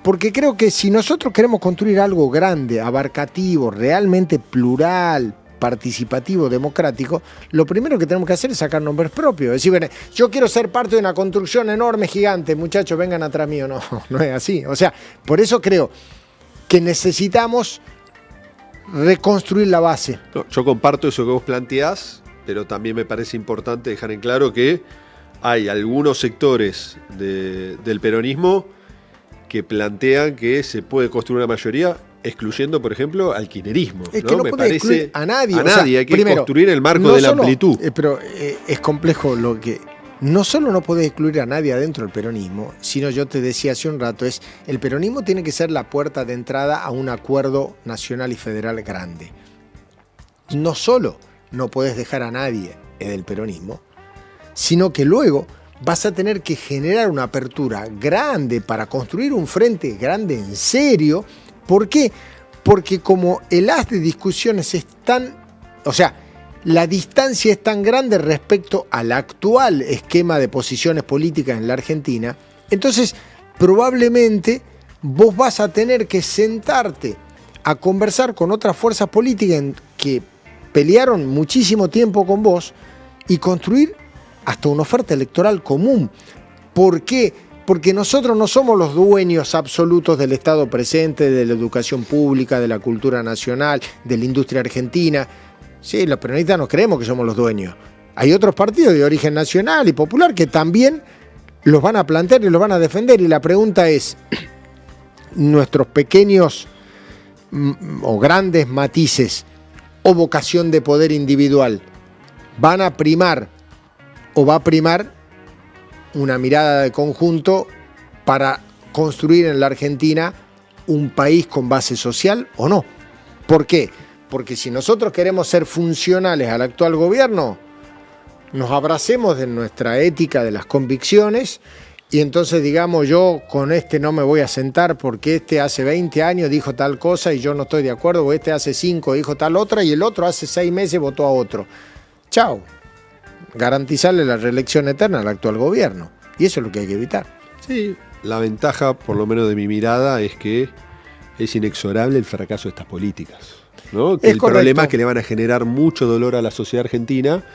Porque creo que si nosotros queremos construir algo grande, abarcativo, realmente plural, participativo, democrático, lo primero que tenemos que hacer es sacar nombres propios. Es decir, bueno, yo quiero ser parte de una construcción enorme, gigante, muchachos, vengan atrás mío. No, no es así. O sea, por eso creo que necesitamos reconstruir la base. No, yo comparto eso que vos planteás, pero también me parece importante dejar en claro que hay algunos sectores del peronismo que plantean que se puede construir una mayoría excluyendo, por ejemplo, al kirchnerismo. Es que no Me puede excluir parece a nadie. A nadie, hay que primero, construir el marco no de la solo, amplitud. Pero es complejo lo que... No solo no podés excluir a nadie adentro del peronismo, sino yo te decía hace un rato, el peronismo tiene que ser la puerta de entrada a un acuerdo nacional y federal grande. No solo no podés dejar a nadie del peronismo, sino que luego vas a tener que generar una apertura grande para construir un frente grande en serio. ¿Por qué? Porque como el haz de discusiones es tan... O sea, la distancia es tan grande respecto al actual esquema de posiciones políticas en la Argentina, entonces probablemente vos vas a tener que sentarte a conversar con otras fuerzas políticas que pelearon muchísimo tiempo con vos y construir hasta una oferta electoral común. ¿Por qué? Porque nosotros no somos los dueños absolutos del Estado presente, de la educación pública, de la cultura nacional, de la industria argentina. Sí, los peronistas nos creemos que somos los dueños. Hay otros partidos de origen nacional y popular que también los van a plantear y los van a defender. Y la pregunta es, nuestros pequeños o grandes matices o vocación de poder individual, ¿van a primar o va a primar una mirada de conjunto para construir en la Argentina un país con base social o no? ¿Por qué? Porque si nosotros queremos ser funcionales al actual gobierno, nos abracemos de nuestra ética, de las convicciones, y entonces digamos, yo con este no me voy a sentar porque este hace 20 años dijo tal cosa y yo no estoy de acuerdo, o este hace 5 dijo tal otra y el otro hace 6 meses votó a otro. Chao. Garantizarle la reelección eterna al actual gobierno. Y eso es lo que hay que evitar. Sí, la ventaja, por lo menos de mi mirada, es que es inexorable el fracaso de estas políticas, ¿no? Que el problema es que le van a generar mucho dolor a la sociedad argentina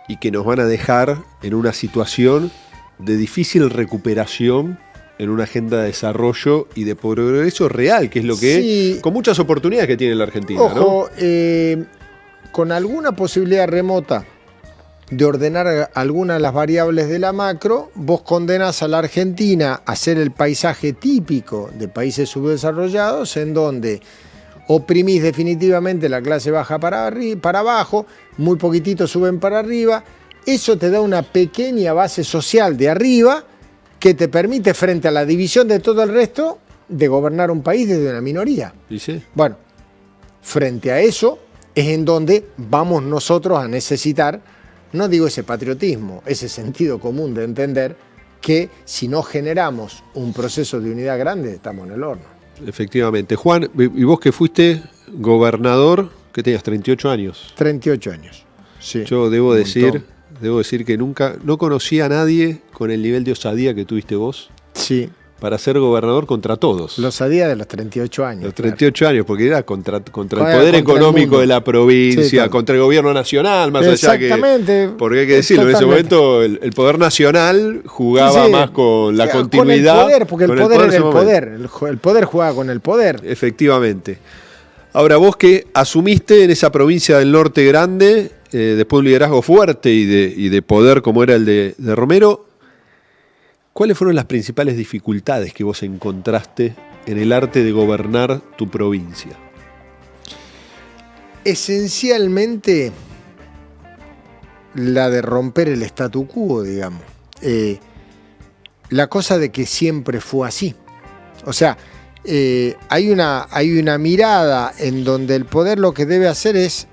y que nos van a dejar en una situación de difícil recuperación en una agenda de desarrollo y de progreso real, que es lo que sí, con muchas oportunidades que tiene la Argentina. Ojo, ¿no? Con alguna posibilidad remota de ordenar algunas de las variables de la macro, vos condenás a la Argentina a ser el paisaje típico de países subdesarrollados, en donde oprimís definitivamente la clase baja para abajo, muy poquititos suben para arriba. Eso te da una pequeña base social de arriba que te permite, frente a la división de todo el resto, de gobernar un país desde una minoría. ¿Y sí? Bueno, frente a eso es en donde vamos nosotros a necesitar, no digo ese patriotismo, ese sentido común de entender que si no generamos un proceso de unidad grande, estamos en el horno. Efectivamente. Juan, y vos que fuiste gobernador, ¿qué tenías? 38 años. 38 años, sí. Yo debo decir que nunca, no conocí a nadie con el nivel de osadía que tuviste vos. Sí. Para ser gobernador contra todos. La osadía de los 38 años. Los 38 claro. Años, porque era contra el poder económico de la provincia, sí, contra el gobierno nacional, más allá que... Exactamente. Porque hay que decirlo, totalmente. En ese momento el poder nacional jugaba sí, más con la continuidad. Con el poder, porque el poder era el poder. El poder jugaba con el poder. Efectivamente. Ahora, vos que asumiste en esa provincia del norte grande, después un liderazgo fuerte y de poder como era el de Romero, ¿cuáles fueron las principales dificultades que vos encontraste en el arte de gobernar tu provincia? Esencialmente la de romper el statu quo, digamos. La cosa de que siempre fue así. O sea, hay una mirada en donde el poder lo que debe hacer es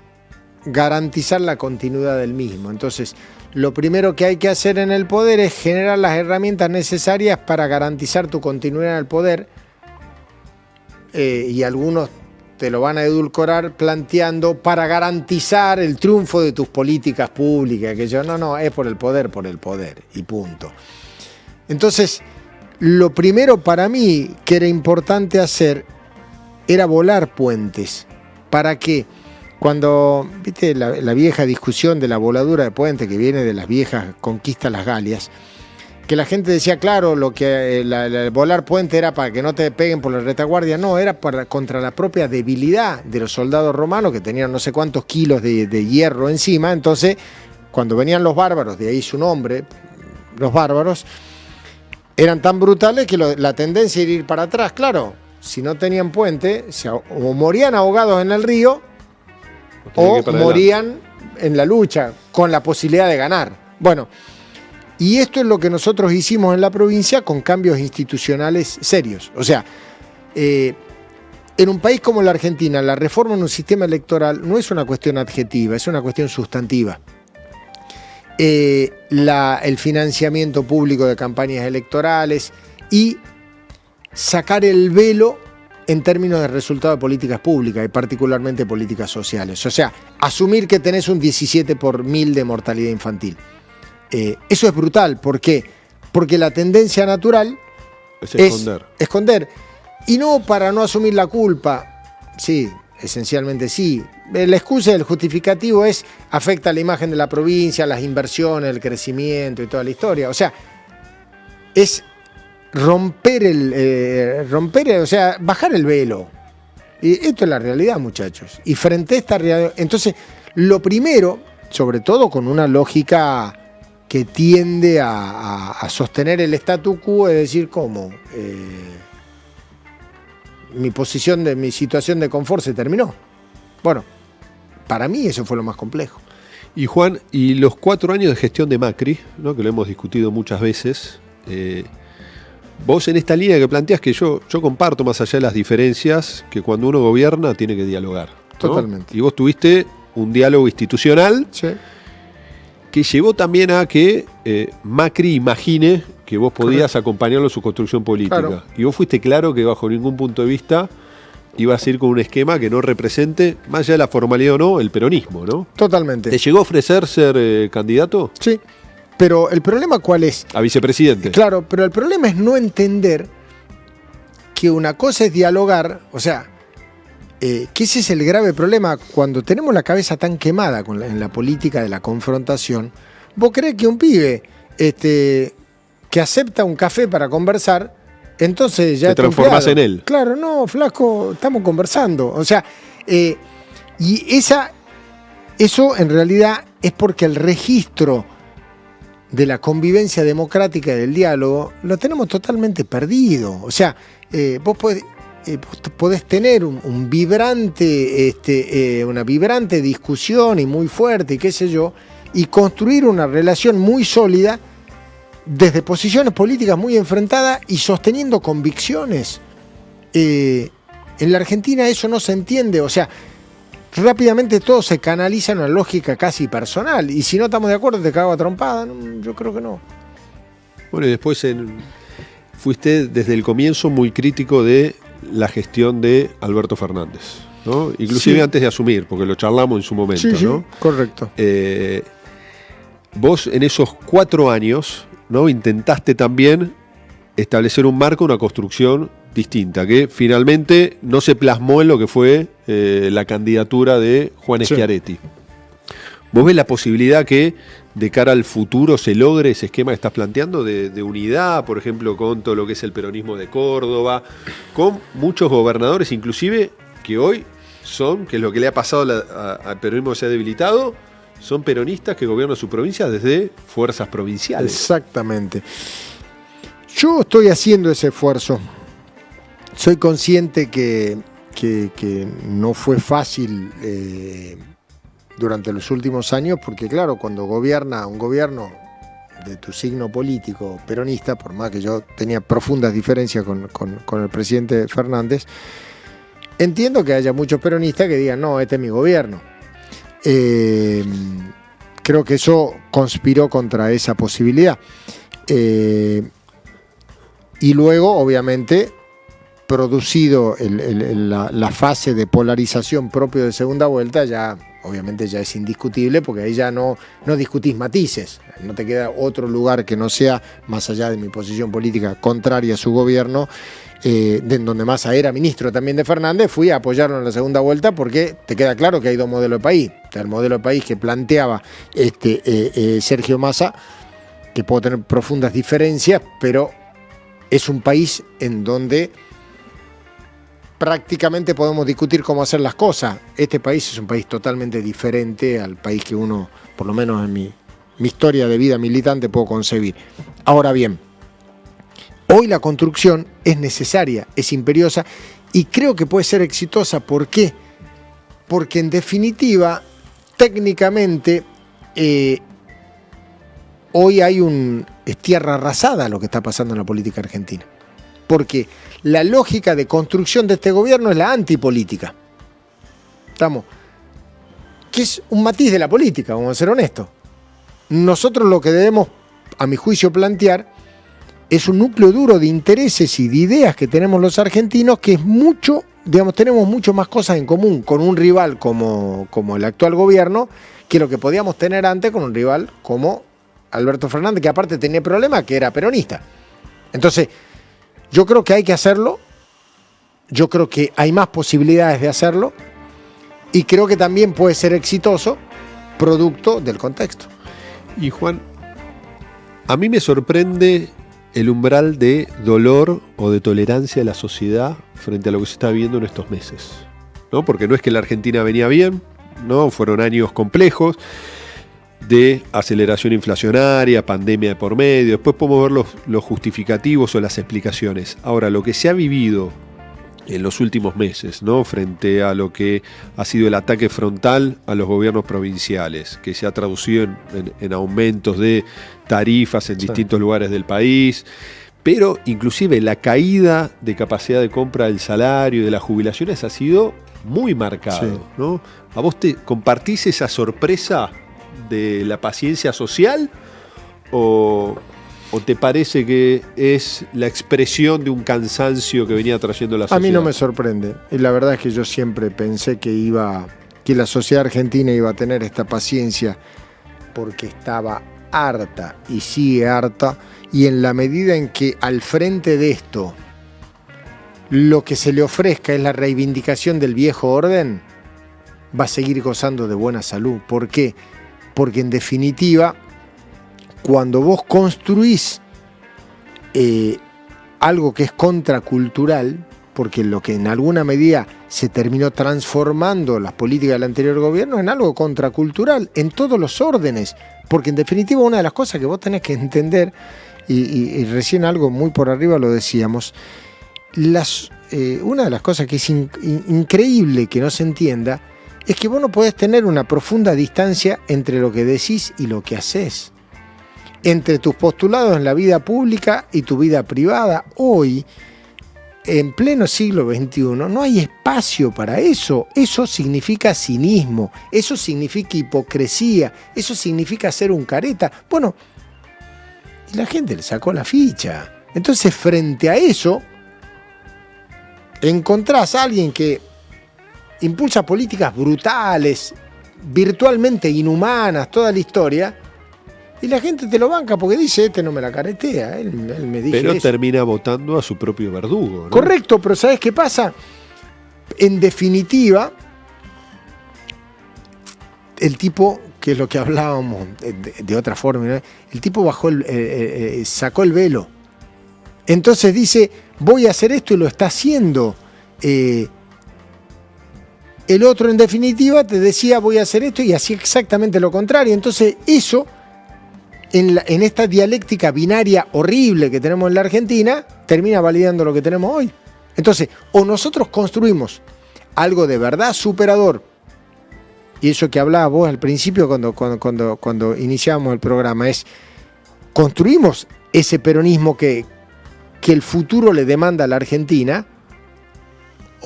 garantizar la continuidad del mismo. Entonces, lo primero que hay que hacer en el poder es generar las herramientas necesarias para garantizar tu continuidad en el poder, y algunos te lo van a edulcorar planteando para garantizar el triunfo de tus políticas públicas, que yo no, es por el poder y punto. Entonces, lo primero para mí que era importante hacer era volar puentes. ¿Para qué? Cuando, viste, la vieja discusión de la voladura de puente que viene de las viejas conquistas las Galias, que la gente decía, claro, lo que el volar puente era para que no te peguen por la retaguardia, no, era contra la propia debilidad de los soldados romanos que tenían no sé cuántos kilos de hierro encima. Entonces, cuando venían los bárbaros, de ahí su nombre, los bárbaros, eran tan brutales que la tendencia era ir para atrás, claro. si no tenían puente, o morían ahogados en el río o morían en la lucha, con la posibilidad de ganar. Bueno, y esto es lo que nosotros hicimos en la provincia con cambios institucionales serios. O sea, en un país como la Argentina, la reforma en un sistema electoral no es una cuestión adjetiva, es una cuestión sustantiva. El financiamiento público de campañas electorales y sacar el velo en términos de resultado de políticas públicas y particularmente políticas sociales. O sea, asumir que tenés un 17 por 1000 de mortalidad infantil. Eso es brutal. ¿Por qué? Porque la tendencia natural es esconder. Y no para no asumir la culpa. Sí, esencialmente sí. La excusa y el justificativo afecta a la imagen de la provincia, las inversiones, el crecimiento y toda la historia. O sea, es romper o sea, bajar el velo. Y esto es la realidad, muchachos. Y frente a esta realidad, entonces, lo primero, sobre todo con una lógica que tiende a sostener el statu quo, es decir, ¿cómo? Mi situación de confort se terminó. Bueno, para mí eso fue lo más complejo. Y Juan, y los 4 años de gestión de Macri, ¿no?, que lo hemos discutido muchas veces, vos en esta línea que planteás, que yo comparto más allá de las diferencias, que cuando uno gobierna tiene que dialogar, ¿no? Totalmente. Y vos tuviste un diálogo institucional, sí, que llevó también a que Macri imagine que vos podías acompañarlo en su construcción política. Claro. Y vos fuiste claro que bajo ningún punto de vista ibas a ir con un esquema que no represente, más allá de la formalidad o no, el peronismo, ¿no? Totalmente. ¿Te llegó a ofrecer ser candidato? Sí, pero el problema ¿cuál es? A vicepresidente. Claro, pero el problema es no entender que una cosa es dialogar, o sea, que ese es el grave problema cuando tenemos la cabeza tan quemada en la política de la confrontación. ¿Vos creés que un pibe que acepta un café para conversar, entonces ya te transformás en él? Claro, no, flaco, estamos conversando. O sea, y eso en realidad es porque el registro de la convivencia democrática y del diálogo lo tenemos totalmente perdido. O sea, vos podés tener una vibrante discusión y muy fuerte y qué sé yo, y construir una relación muy sólida desde posiciones políticas muy enfrentadas y sosteniendo convicciones. En la Argentina eso no se entiende, o sea, rápidamente todo se canaliza en una lógica casi personal, y si no estamos de acuerdo te cago a trompada. Yo creo que no. Bueno, y después fuiste desde el comienzo muy crítico de la gestión de Alberto Fernández, ¿no? Inclusive sí, antes de asumir, porque lo charlamos en su momento, sí, ¿no? Correcto. Vos en esos 4 años, ¿no?, intentaste también establecer un marco, una construcción distinta, que finalmente no se plasmó en lo que fue la candidatura de Juan Schiaretti. Sí. ¿Vos ves la posibilidad que de cara al futuro se logre ese esquema que estás planteando de unidad, por ejemplo, con todo lo que es el peronismo de Córdoba, con muchos gobernadores inclusive que hoy son, que es lo que le ha pasado al peronismo que se ha debilitado, son peronistas que gobiernan su provincia desde fuerzas provinciales? Exactamente. Yo estoy haciendo ese esfuerzo. Soy consciente que no fue fácil durante los últimos años, porque claro, cuando gobierna un gobierno de tu signo político peronista, por más que yo tenía profundas diferencias con el presidente Fernández, entiendo que haya muchos peronistas que digan, no, este es mi gobierno. Creo que eso conspiró contra esa posibilidad. Y luego, obviamente, producido la fase de polarización propio de segunda vuelta, ya obviamente ya es indiscutible, porque ahí ya no discutís matices, no te queda otro lugar que no sea, más allá de mi posición política contraria a su gobierno, donde Massa era ministro también de Fernández, fui a apoyarlo en la segunda vuelta, porque te queda claro que hay 2 modelos de país. El modelo de país que planteaba Sergio Massa, que puedo tener profundas diferencias, pero es un país en donde prácticamente podemos discutir cómo hacer las cosas. Este país es un país totalmente diferente al país que uno, por lo menos en mi historia de vida militante, puedo concebir. Ahora bien, hoy la construcción es necesaria, es imperiosa, Y creo que puede ser exitosa. ¿Por qué? Porque en definitiva, técnicamente, hoy es tierra arrasada lo que está pasando en la política argentina. Porque la lógica de construcción de este gobierno es la antipolítica. Que es un matiz de la política, vamos a ser honestos. Nosotros lo que debemos, a mi juicio, plantear es un núcleo duro de intereses y de ideas que tenemos los argentinos, que es mucho, tenemos mucho más cosas en común con un rival como el actual gobierno que lo que podíamos tener antes con un rival como Alberto Fernández, que aparte tenía problemas, que era peronista. Entonces, yo creo que hay que hacerlo, yo creo que hay más posibilidades de hacerlo y creo que también puede ser exitoso producto del contexto. Y Juan, a mí me sorprende el umbral de dolor o de tolerancia de la sociedad frente a lo que se está viviendo en estos meses, ¿no? Porque no es que la Argentina venía bien, ¿no? Fueron años complejos de aceleración inflacionaria, pandemia de por medio. Después podemos ver los justificativos o las explicaciones. Ahora, lo que se ha vivido en los últimos meses, ¿no? Frente a lo que ha sido el ataque frontal a los gobiernos provinciales, que se ha traducido en aumentos de tarifas en distintos lugares del país, pero inclusive la caída de capacidad de compra del salario y de las jubilaciones ha sido muy marcado, ¿no? ¿A vos te compartís esa sorpresa de la paciencia social o te parece que es la expresión de un cansancio que venía trayendo la sociedad? A mí no me sorprende. Y la verdad es que yo siempre pensé que la sociedad argentina iba a tener esta paciencia porque estaba harta y sigue harta. Y en la medida en que al frente de esto lo que se le ofrezca es la reivindicación del viejo orden, va a seguir gozando de buena salud. ¿Por qué? Porque en definitiva, cuando vos construís algo que es contracultural, porque lo que en alguna medida se terminó transformando las políticas del anterior gobierno en algo contracultural, en todos los órdenes, porque en definitiva una de las cosas que vos tenés que entender, y recién algo muy por arriba lo decíamos, una de las cosas que es increíble que no se entienda, es que vos no podés tener una profunda distancia entre lo que decís y lo que haces, entre tus postulados en la vida pública y tu vida privada. Hoy, en pleno siglo XXI, no hay espacio para eso. Eso significa cinismo, eso significa hipocresía, eso significa ser un careta. Bueno, y la gente le sacó la ficha. Entonces, frente a eso, encontrás a alguien que impulsa políticas brutales, virtualmente inhumanas, toda la historia, y la gente te lo banca porque dice, no me la caretea, él me dice pero eso. Termina votando a su propio verdugo, ¿no? Correcto, pero ¿sabes qué pasa? En definitiva, el tipo, que es lo que hablábamos de otra forma, ¿no? El tipo sacó el velo. Entonces dice, voy a hacer esto y lo está haciendo. El otro, en definitiva, te decía, voy a hacer esto y hacía exactamente lo contrario. Entonces eso, en esta dialéctica binaria horrible que tenemos en la Argentina, termina validando lo que tenemos hoy. Entonces, o nosotros construimos algo de verdad superador, y eso que hablabas vos al principio cuando iniciamos el programa, es construimos ese peronismo que el futuro le demanda a la Argentina,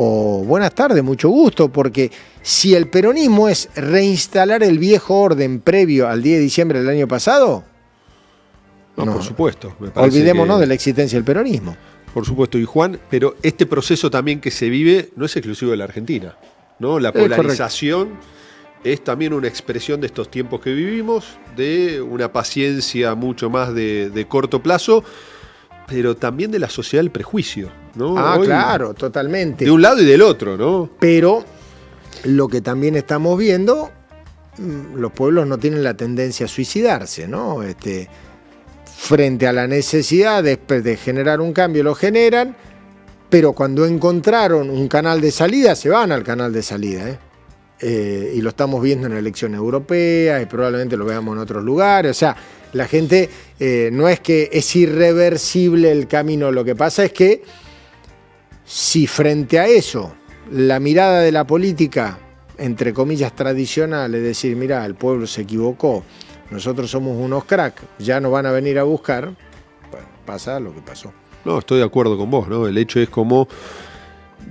o buenas tardes, mucho gusto, porque si el peronismo es reinstalar el viejo orden previo al 10 de diciembre del año pasado, no, por supuesto. Olvidémonos de la existencia del peronismo. Por supuesto, y Juan, pero este proceso también que se vive no es exclusivo de la Argentina, ¿no? La polarización es también una expresión de estos tiempos que vivimos, de una paciencia mucho más de corto plazo, pero también de la sociedad del prejuicio, ¿no? Hoy, claro, totalmente. De un lado y del otro, ¿no? Pero lo que también estamos viendo, los pueblos no tienen la tendencia a suicidarse, ¿no? Frente a la necesidad de generar un cambio, lo generan, pero cuando encontraron un canal de salida, se van al canal de salida, y lo estamos viendo en elecciones europeas y probablemente lo veamos en otros lugares. O sea, la gente no es que es irreversible el camino, lo que pasa es que Si frente a eso, la mirada de la política, entre comillas, tradicional, es decir, mirá, el pueblo se equivocó, nosotros somos unos crack, ya nos van a venir a buscar, bueno, pasa lo que pasó. No, estoy de acuerdo con vos, ¿no? El hecho es como,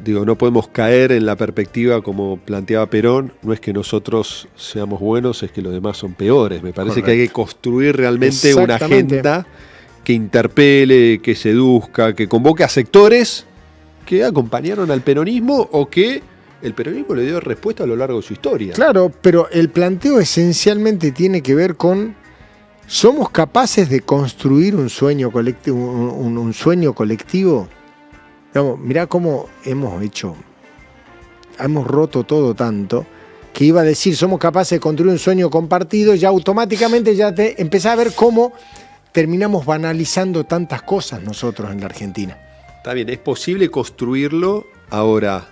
digo, no podemos caer en la perspectiva como planteaba Perón, no es que nosotros seamos buenos, es que los demás son peores. Me parece que hay que construir realmente una agenda que interpele, que seduzca, que convoque a sectores que acompañaron al peronismo o que el peronismo le dio respuesta a lo largo de su historia. Claro, pero el planteo esencialmente tiene que ver con: ¿somos capaces de construir un sueño colectivo? Un sueño colectivo? Digamos, mirá cómo hemos roto todo tanto, que iba a decir, somos capaces de construir un sueño compartido, ya automáticamente ya te empezás a ver cómo terminamos banalizando tantas cosas nosotros en la Argentina. Está bien, es posible construirlo. Ahora,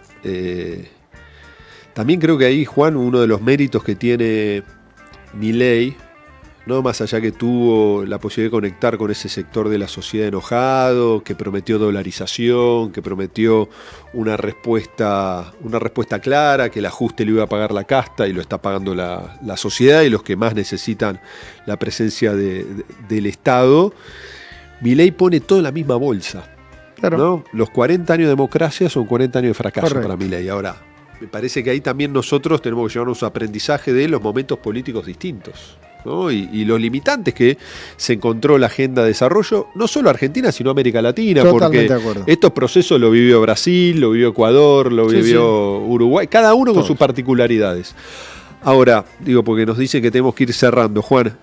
también creo que ahí, Juan, uno de los méritos que tiene Milei, no más allá que tuvo la posibilidad de conectar con ese sector de la sociedad enojado, que prometió dolarización, que prometió una respuesta clara, que el ajuste le iba a pagar la casta y lo está pagando la sociedad y los que más necesitan la presencia del Estado. Milei pone todo en la misma bolsa. Claro. ¿No? Los 40 años de democracia son 40 años de fracaso. Correcto. Para Milei. Ahora, me parece que ahí también nosotros tenemos que llevarnos aprendizaje de los momentos políticos distintos, ¿no? Y los limitantes que se encontró la agenda de desarrollo, no solo Argentina, sino América Latina. Totalmente, porque estos procesos lo vivió Brasil, lo vivió Ecuador, lo vivió Uruguay, cada uno con sus particularidades. Ahora, digo, porque nos dice que tenemos que ir cerrando. Juan,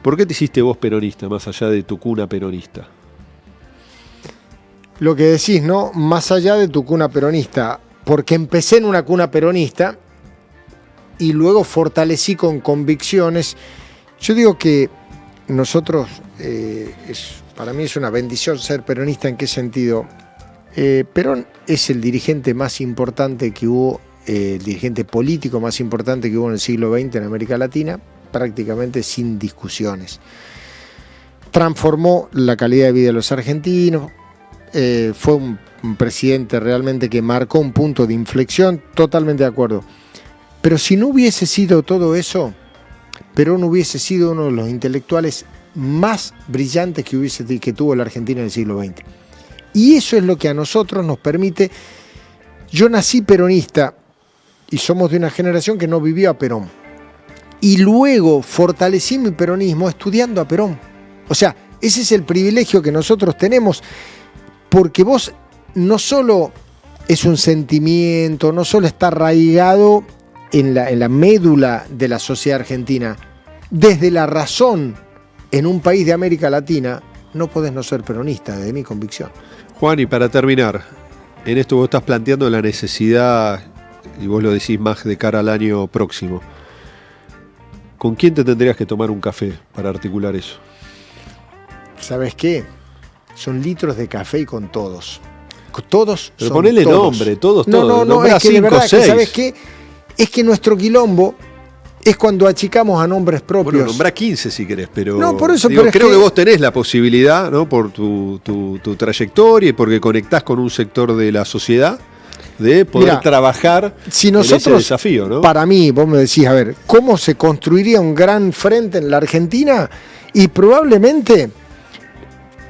¿por qué te hiciste vos peronista, más allá de tu cuna peronista? Lo que decís, ¿no? Más allá de tu cuna peronista, porque empecé en una cuna peronista y luego fortalecí con convicciones. Yo digo que nosotros, para mí es una bendición ser peronista. ¿En qué sentido? Perón es el dirigente más importante que hubo, el dirigente político más importante que hubo en el siglo XX en América Latina, prácticamente sin discusiones. Transformó la calidad de vida de los argentinos. Fue un presidente realmente que marcó un punto de inflexión, totalmente de acuerdo. Pero si no hubiese sido todo eso, Perón hubiese sido uno de los intelectuales más brillantes que tuvo la Argentina en el siglo XX. Y eso es lo que a nosotros nos permite. Yo nací peronista y somos de una generación que no vivió a Perón. Y luego fortalecí mi peronismo estudiando a Perón. O sea, ese es el privilegio que nosotros tenemos. Porque vos no solo es un sentimiento, no solo está arraigado en la médula de la sociedad argentina, desde la razón en un país de América Latina, no podés no ser peronista, desde mi convicción. Juan, y para terminar, en esto vos estás planteando la necesidad, y vos lo decís más de cara al año próximo, ¿con quién te tendrías que tomar un café para articular eso? ¿Sabes qué? Son litros de café y con todos. Todos. Pero ponele todos. Nombre, todos. No, es que 5, de verdad 6. Que, ¿sabes qué? Es que nuestro quilombo es cuando achicamos a nombres propios. Bueno, nombrá 15 si querés, pero, no, por eso, digo, pero creo que vos tenés la posibilidad, ¿no? Por tu trayectoria y porque conectás con un sector de la sociedad, de poder trabajar si nosotros, en ese desafío, ¿no? Para mí, vos me decís, a ver, ¿cómo se construiría un gran frente en la Argentina? Y probablemente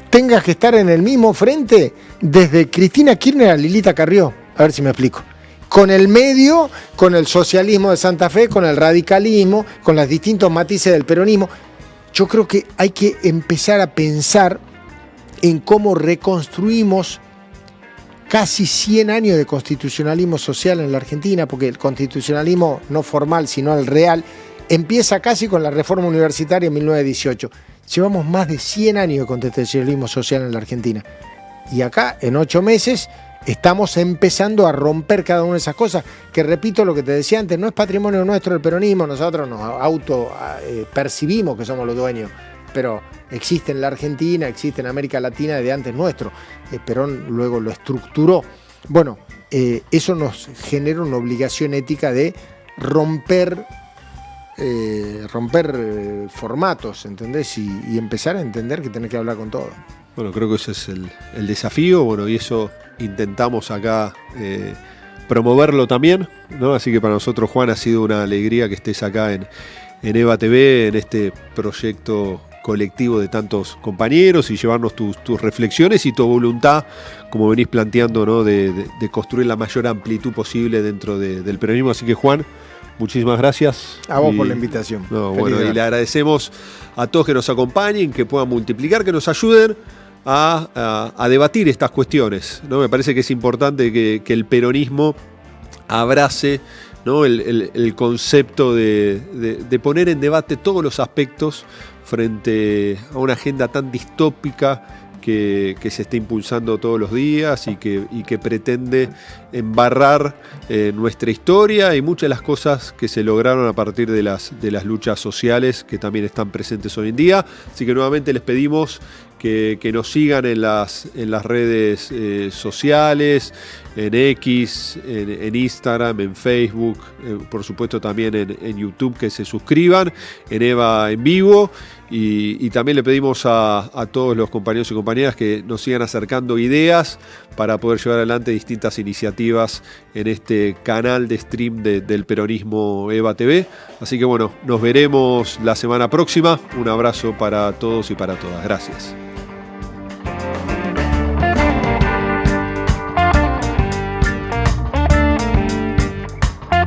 tengas que estar en el mismo frente desde Cristina Kirchner a Lilita Carrió. A ver si me explico. Con el medio, con el socialismo de Santa Fe, con el radicalismo, con los distintos matices del peronismo. Yo creo que hay que empezar a pensar en cómo reconstruimos casi 100 años de constitucionalismo social en la Argentina, porque el constitucionalismo no formal, sino el real, empieza casi con la reforma universitaria en 1918. Llevamos más de 100 años de constitucionalismo social en la Argentina. Y acá, en 8 meses, estamos empezando a romper cada una de esas cosas, que repito lo que te decía antes, no es patrimonio nuestro el peronismo, nosotros nos percibimos que somos los dueños, pero existe en la Argentina, existe en América Latina desde antes nuestro. Perón luego lo estructuró. Bueno, eso nos genera una obligación ética de romper formatos, ¿entendés? Y empezar a entender que tenés que hablar con todo. Bueno, creo que ese es el desafío, bueno, y eso intentamos acá promoverlo también, ¿no? Así que para nosotros, Juan, ha sido una alegría que estés acá en EVA TV, en este proyecto colectivo de tantos compañeros, y llevarnos tus reflexiones y tu voluntad, como venís planteando, ¿no? de construir la mayor amplitud posible dentro del peronismo. Así que, Juan, muchísimas gracias. A vos por la invitación. Y le agradecemos a todos que nos acompañen, que puedan multiplicar, que nos ayuden a debatir estas cuestiones, ¿no? Me parece que es importante que el peronismo abrace, ¿no? el concepto de poner en debate todos los aspectos frente a una agenda tan distópica que se está impulsando todos los días y que pretende embarrar nuestra historia y muchas de las cosas que se lograron a partir de las luchas sociales que también están presentes hoy en día. Así que nuevamente les pedimos que nos sigan en las redes sociales, en X, en Instagram, en Facebook, por supuesto también en YouTube, que se suscriban, en EVA en vivo, y también le pedimos a todos los compañeros y compañeras que nos sigan acercando ideas para poder llevar adelante distintas iniciativas en este canal de stream del peronismo EVA TV. Así que bueno, nos veremos la semana próxima. Un abrazo para todos y para todas. Gracias.